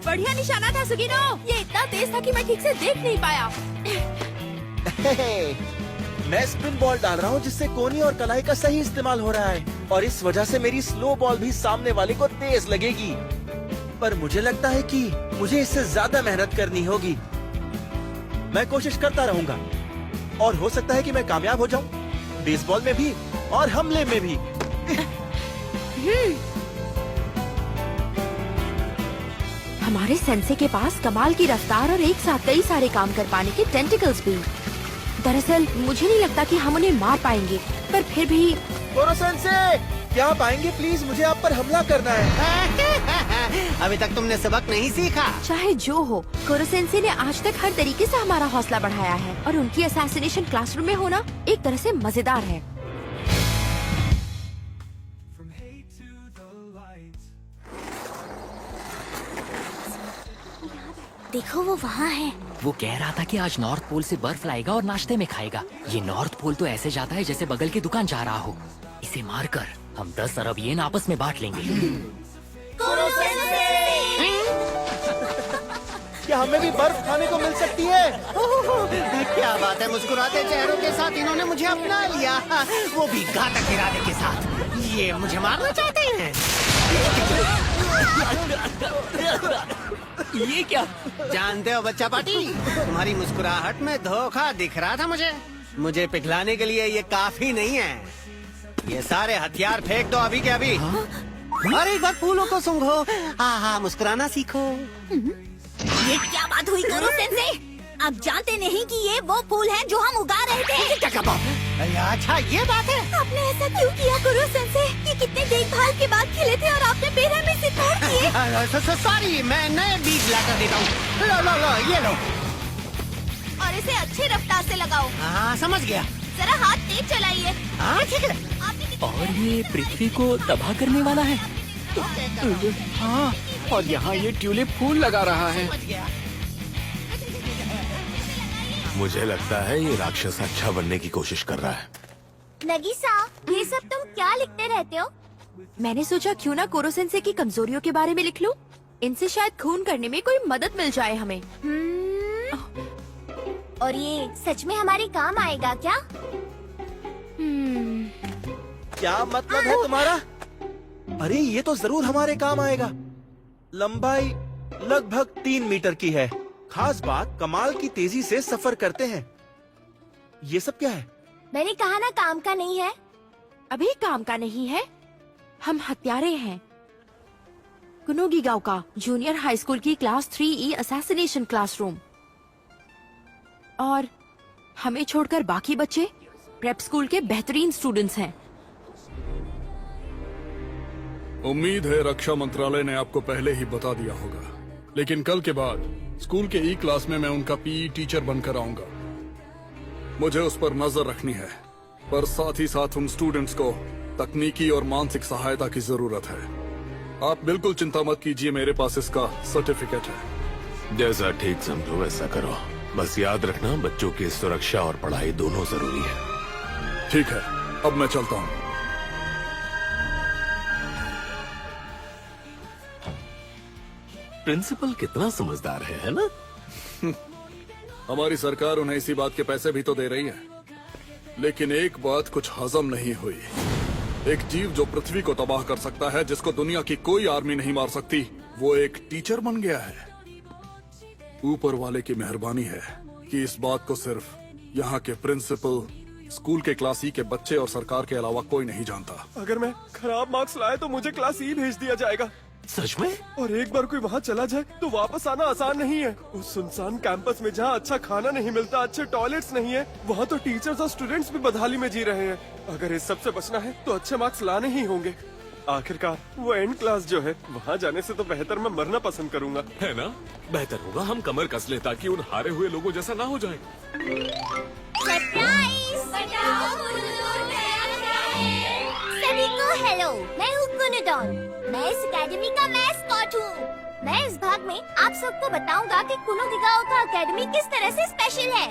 बढ़िया निशाना था सुगिनो। ये इतना तेज था कि मैं ठीक से देख नहीं पाया। मैं स्पिन बॉल डाल रहा हूँ जिससे कोनी और कलाई का सही इस्तेमाल हो रहा है और इस वजह से मेरी स्लो बॉल भी सामने वाले को तेज लगेगी। पर मुझे लगता है कि मुझे इससे ज्यादा मेहनत करनी होगी। मैं कोशिश करता रहूंगा और हो सकता है कि मैं कामयाब हो जाऊं, बेसबॉल में भी और हमले में भी। हमारे सेंसे के पास कमाल की रफ्तार और एक साथ कई सारे काम कर पाने के टेंटिकल्स भी। दरअसल मुझे नहीं लगता कि हम उन्हें मार पाएंगे, पर फिर भी। कोरो सेंसे, क्या आप आएंगे प्लीज? मुझे आप पर हमला करना है। अभी तक तुमने सबक नहीं सीखा। चाहे जो हो, कोरो सेंसे ने आज तक हर तरीके से हमारा हौसला बढ़ाया है और उनकी असैसिनेशन क्लासरूम में होना एक तरह से मजेदार है। देखो वो वहाँ है। वो कह रहा था कि आज नॉर्थ पोल से बर्फ लाएगा और नाश्ते में खाएगा। ये नॉर्थ पोल तो ऐसे जाता है जैसे बगल की दुकान जा रहा हो। इसे मारकर हम 10 अरब येन आपस में बांट लेंगे। क्या हमें भी बर्फ खाने को मिल सकती है? क्या बात है, मुस्कुराते चेहरों के साथ इन्होंने मुझे अपना लिया, वो भी घातक इरादे के साथ। ये मुझे मारना चाहते हैं। ये क्या? जानते हो बच्चा पार्टी, तुम्हारी मुस्कुराहट में धोखा दिख रहा था मुझे पिघलाने के लिए ये काफी नहीं है। ये सारे हथियार फेंक दो अभी के अभी। अरे एक बार फूलों को सूंघो, आहा मुस्कुराना सीखो। ये क्या बात हुई कोरो सेंसे? आप जानते नहीं कि ये वो फूल हैं जो हम उगा रहे थे। अच्छा ये बात है। आपने ऐसा क्यों किया कोरो सेंसे? ये कितने देखभाल के बाद खिले थे और आपने बेरहमी से तोड़ दिए। सॉरी, मैं नए बीज लाकर देता हूँ। लो ये लो। और इसे अच्छी रफ्तार से लगाओ। हाँ समझ गया। जरा हाथ तेज चलाइए। हाँ ठीक है। और ये पृथ्वी को तबाह करने वाला है। हाँ, और यहाँ ये ट्यूलिप फूल लगा रहा है। मुझे लगता है ये राक्षस अच्छा बनने की कोशिश कर रहा है। नगीसा, ये सब तुम क्या लिखते रहते हो? मैंने सोचा क्यों ना कोरो सेंसे की कमजोरियों के बारे में लिख लूं। इनसे शायद खून करने में कोई मदद मिल जाए हमें। और ये सच में हमारे काम आएगा क्या? क्या मतलब है तुम्हारा? अरे ये तो जरूर हमारे काम आएगा। लंबाई लगभग 3 मीटर की है। खास बात, कमाल की तेजी से सफर करते हैं। ये सब क्या है? मैंने कहा ना काम का नहीं है। अभी काम का नहीं है, हम हत्यारे हैं। कुनोगीगाओ का जूनियर हाई स्कूल की क्लास 3E असैसिनेशन क्लासरूम। और हमें छोड़कर बाकी बच्चे प्रेप स्कूल के बेहतरीन स्टूडेंट्स हैं। उम्मीद है रक्षा मंत्रालय ने आपको पहले ही बता दिया होगा, लेकिन कल के बाद स्कूल के ई क्लास में मैं उनका पीई टीचर बनकर आऊंगा। मुझे उस पर नजर रखनी है, पर साथ ही साथ उन स्टूडेंट्स को तकनीकी और मानसिक सहायता की जरूरत है। आप बिल्कुल चिंता मत कीजिए, मेरे पास इसका सर्टिफिकेट है। जैसा ठीक समझो वैसा करो। बस याद रखना, बच्चों की सुरक्षा और पढ़ाई दोनों जरूरी है। ठीक है, अब मैं चलता हूँ। प्रिंसिपल कितना समझदार है ना? हमारी सरकार उन्हें इसी बात के पैसे भी तो दे रही है, लेकिन एक बात कुछ हजम नहीं हुई। एक जीव जो पृथ्वी को तबाह कर सकता है, जिसको दुनिया की कोई आर्मी नहीं मार सकती, वो एक टीचर बन गया है। ऊपर वाले की मेहरबानी है कि इस बात को सिर्फ यहाँ के प्रिंसिपल, स्कूल के क्लास ई के बच्चे और सरकार के अलावा कोई नहीं जानता। अगर मैं खराब मार्क्स लाए तो मुझे क्लास ई भेज दिया जाएगा। सच में? और एक बार कोई वहाँ चला जाए तो वापस आना आसान नहीं है। उस सुनसान कैंपस में जहाँ अच्छा खाना नहीं मिलता, अच्छे टॉयलेट्स नहीं है, वहाँ तो टीचर्स और स्टूडेंट्स भी बदहाली में जी रहे हैं। अगर इस सब से बचना है तो अच्छे मार्क्स लाने ही होंगे। आखिरकार वो एंड क्लास जो है, वहाँ जाने से तो बेहतर मैं मरना पसंद करूँगा। है ना? बेहतर होगा हम कमर कस लें ताकि उन हारे हुए लोगों जैसा ना हो जाए। सभी को हेलो, मैं हूँ कुनुडॉन। मैं इस एकेडमी का मैस्कॉट हूँ। मैं इस भाग में आप सबको बताऊंगा कि कुनो-गिगाओ का एकेडमी किस तरह से स्पेशल है।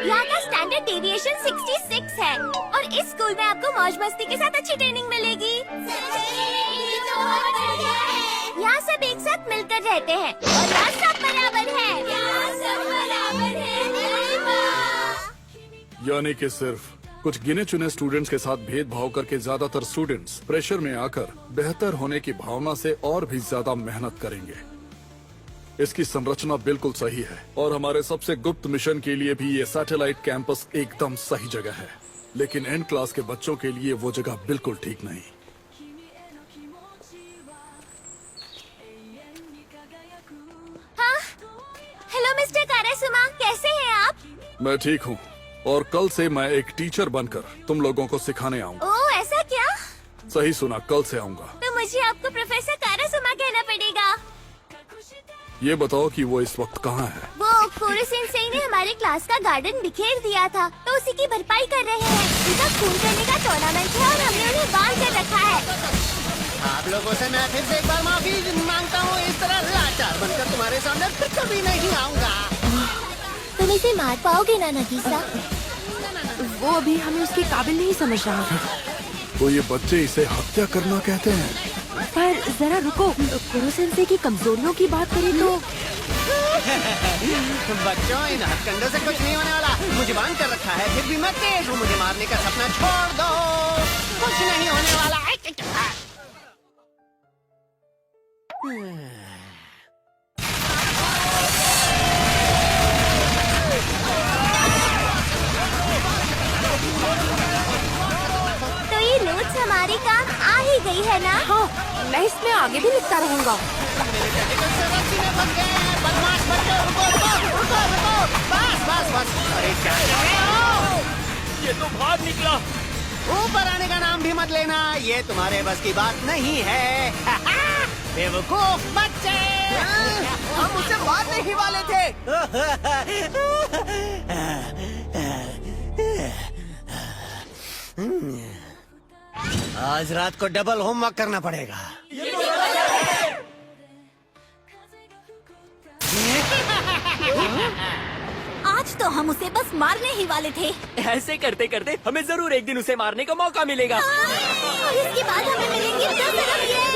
यहाँ का स्टैंडर्ड डेविएशन 66 है और इस स्कूल में आपको मौज मस्ती के साथ अच्छी ट्रेनिंग मिलेगी। यहाँ सब एक साथ मिलकर रहते हैं और यहाँ सब बराबर है। यानी कि सिर्फ कुछ गिने चुने स्टूडेंट्स के साथ भेदभाव करके ज्यादातर स्टूडेंट्स प्रेशर में आकर बेहतर होने की भावना से और भी ज्यादा मेहनत करेंगे। इसकी संरचना बिल्कुल सही है और हमारे सबसे गुप्त मिशन के लिए भी ये सैटेलाइट कैंपस एकदम सही जगह है, लेकिन एंड क्लास के बच्चों के लिए वो जगह बिल्कुल ठीक नहीं। हाँ, हेलो मिस्टर कारासुमा, कैसे हैं आप? मैं ठीक हूँ और कल से मैं एक टीचर बनकर तुम लोगों को सिखाने आऊंगा। ओह, ऐसा क्या? सही सुना, कल से आऊंगा। तो मुझे आपको प्रोफेसर कारासुमा कहना पड़ेगा। ये बताओ कि वो इस वक्त कहाँ है? वो कुरो-सेंसेई ने हमारे क्लास का गार्डन बिखेर दिया था, तो उसी की भरपाई कर रहे हैं। उनका खून करने का टूर्नामेंट है और हमने उन्हें बांध कर रखा है। आप लोगों से मैं फिर से एक बार माफी मांगता हूँ। इस तरह लाचार बनकर तुम्हारे सामने फिर कभी नहीं आऊँगा। तुम इसे मार पाओगे ना नगीसा? वो अभी हमें उसके काबिल नहीं समझ रहा है। तो ये बच्चे इसे हत्या करना कहते हैं। पर जरा रुको, कुरो-सेंसेई की कमजोरियों की बात करें तो बच्चों, इन हथकंडों से कुछ नहीं होने वाला। मुझे बांध कर रखा है, फिर भी मैं तेज हूँ। मुझे मारने का सपना छोड़ दो, कुछ नहीं होने वाला। तो ये नोट्स हमारे काम आ ही गई है ना? हाँ, मैं इसमें आगे भी लिखता रहूंगा। बदमाश बच्चों, रुको रुको रुको रुको, बस बस बस। अरे क्या कर रहे हो? ये तो भाग निकला। ऊपर आने का नाम भी मत लेना, ये तुम्हारे बस की बात नहीं है। बेवकूफ बच्चे, हम उससे मारने ही वाले थे। आज रात को डबल होमवर्क करना पड़ेगा। आज तो हम उसे बस मारने ही वाले थे। ऐसे करते करते हमें जरूर एक दिन उसे मारने का मौका मिलेगा। और इसके बाद हमें मिलेंगे 10 अरब येन।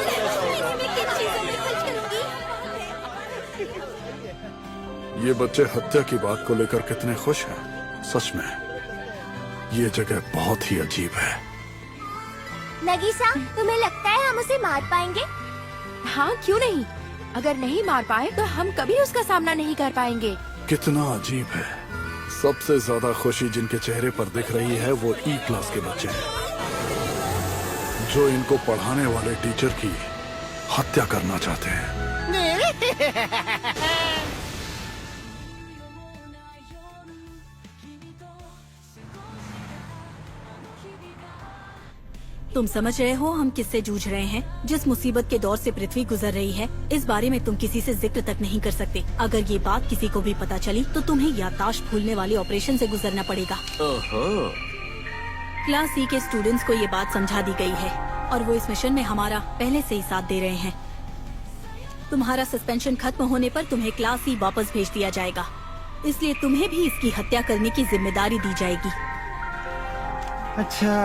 मैं किन चीजों में खर्च करूंगी? ये बच्चे हत्या की बात को लेकर कितने खुश हैं। सच में ये जगह बहुत ही अजीब है। नगीसा, तुम्हें लगता है हम उसे मार पाएंगे? हाँ, क्यों नहीं? अगर नहीं मार पाए तो हम कभी उसका सामना नहीं कर पाएंगे। कितना अजीब है। सबसे ज्यादा खुशी जिनके चेहरे पर दिख रही है वो ई क्लास के बच्चे हैं, जो इनको पढ़ाने वाले टीचर की हत्या करना चाहते हैं। तुम समझ रहे हो हम किससे जूझ रहे हैं? जिस मुसीबत के दौर से पृथ्वी गुजर रही है, इस बारे में तुम किसी से जिक्र तक नहीं कर सकते। अगर ये बात किसी को भी पता चली तो तुम्हें याददाश्त भूलने वाले ऑपरेशन से गुजरना पड़ेगा। क्लास सी के स्टूडेंट्स को ये बात समझा दी गई है और वो इस मिशन में हमारा पहले से ही साथ दे रहे हैं। तुम्हारा सस्पेंशन खत्म होने पर तुम्हें क्लास सी वापस भेज दिया जाएगा, इसलिए तुम्हें भी इसकी हत्या करने की जिम्मेदारी दी जाएगी। अच्छा,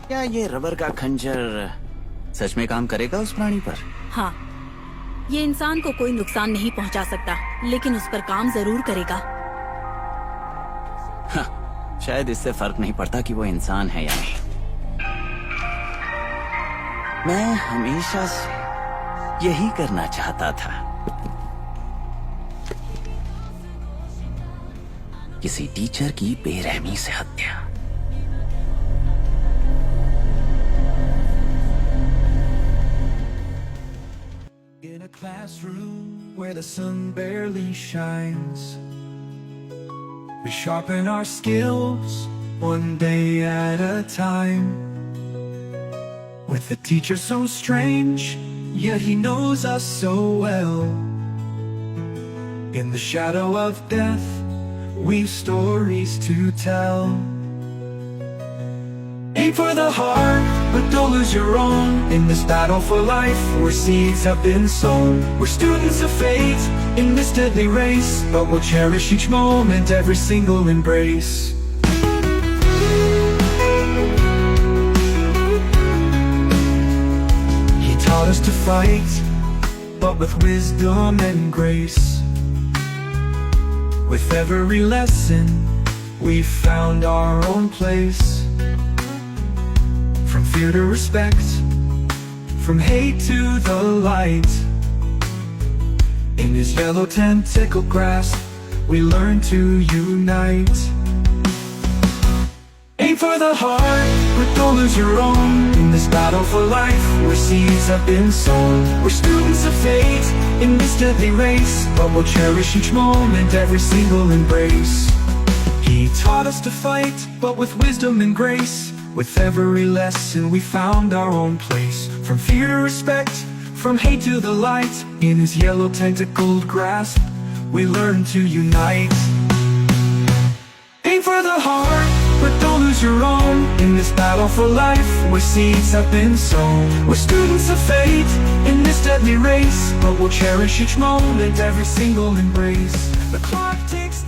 क्या ये रबर का खंजर सच में काम करेगा उस प्राणी पर? हाँ, ये इंसान को कोई नुकसान नहीं पहुंचा सकता, लेकिन उस पर काम जरूर करेगा। हाँ, शायद इससे फर्क नहीं पड़ता कि वो इंसान है या नहीं। मैं हमेशा यही करना चाहता था, किसी टीचर की बेरहमी से हत्या। In a classroom where the sun barely shines, we sharpen our skills one day at a time. With a teacher so strange, yet he knows us so well. In the shadow of death, we've stories to tell. Aim for the heart, but don't lose your own. In this battle for life, where seeds have been sown. We're students of fate, in this deadly race. But we'll cherish each moment, every single embrace. He taught us to fight, but with wisdom and grace. With every lesson, we found our own place. From fear to respect, from hate to the light. In his yellow tentacle grasp, we learn to unite. Aim for the heart, but don't lose your own. In this battle for life, where seeds have been sown. We're students of fate, in this deadly race. But we'll cherish each moment, every single embrace. He taught us to fight, but with wisdom and grace. With every lesson we found our own place. From fear to respect, from hate to the light. In his yellow tentacled grasp, we learn to unite. Aim for the heart, but don't lose your own. In this battle for life, where seeds have been sown. We're students of fate, in this deadly race. But we'll cherish each moment, every single embrace. The clock ticks